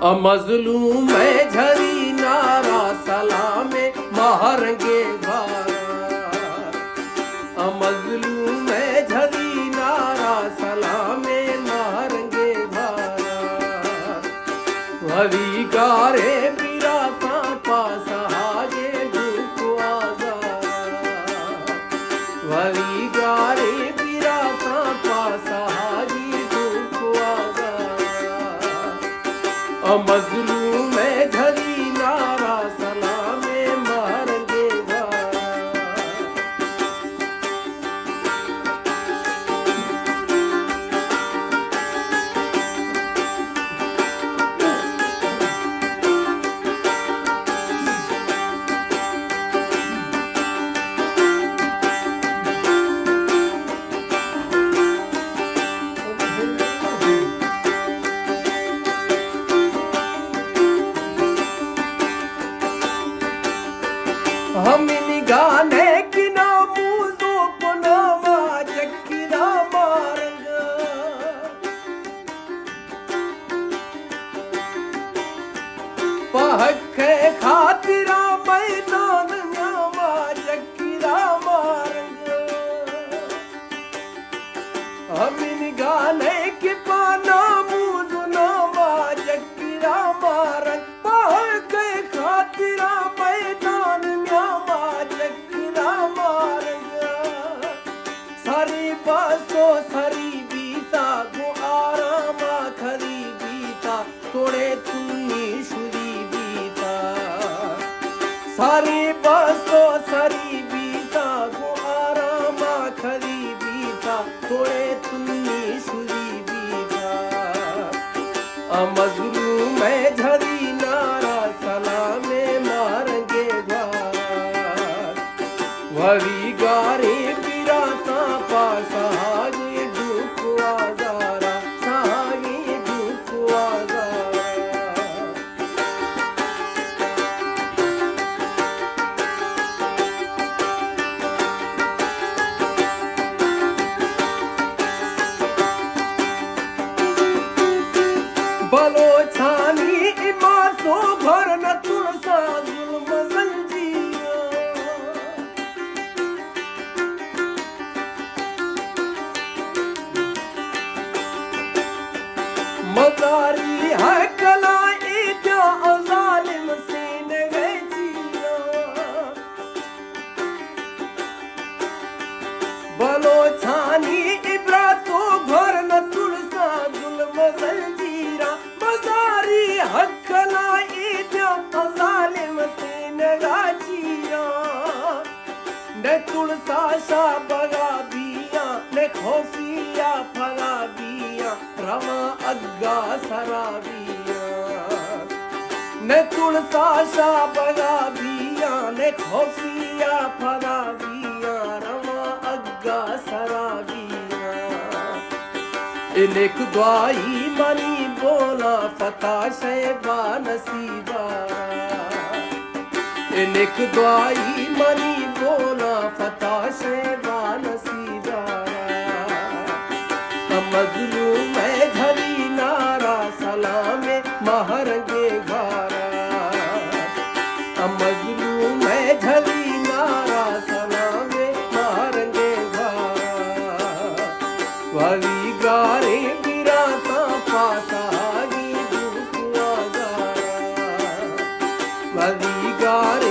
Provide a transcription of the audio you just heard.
मजलूम में झरी नारा सलामे महारंगे भारा। मजलूम में झरी नारा सलामे महारंगे भारा। वरी गारे बिराता पासा हाजे दुखवाजा। वरी गारे बिराता पासा हाजी दुखवाजा। मजलूम में झरी नारा सलामे महारंगे भारा। हम निगाने की नामूजों को नवाज की मारेंगे। पहके खातिरा मैदान नवाज की मारेंगे। हम निगाने की नामूज नवाज की मारेंगे। पहके खातिरा मैदान बसो सरी बीता गो आरामा खरी बीता थोड़े तुनी शुरी बीता। सारी बसो सरी बीता गो आरामा खरी बीता थोड़े तुनी शुरी बीता। मजलूम में झरी नारा सलामे महारंगे भारा। वरी गारे बिराता पासा हाजी दुखवाजारा। साही दुखवाजारा। बलोचानी इमासो भर न तुलसा जुल्म जंजीरा। मजारी है कलाई क्या अजालिम से न गए जिया। बलोचानी इब्रातो भर न तुलसा जुल्म जंजीरा। मजारी है कलाई क्या अजालिम से न गए जिया। न तुलसा शाह बगा बिया न खौफिया फगा बिया। रवा अग्गा सराबिया न तुलसा शाह बगा बिया न खौफिया फगा बिया। रवा अग्गा सराबिया इनेक दुआई मनी बोला फता शैबा नसीबा। इनेक दुआई मनी बोला फता शैबा नसीबा। मजलूम में झरी नारा सलामे महारंगे भारा। मजलूम में झरी नारा सलामे महारंगे भारा। वरी गारे बिराता पासा हाजी दुखवाजारा। वरी गारे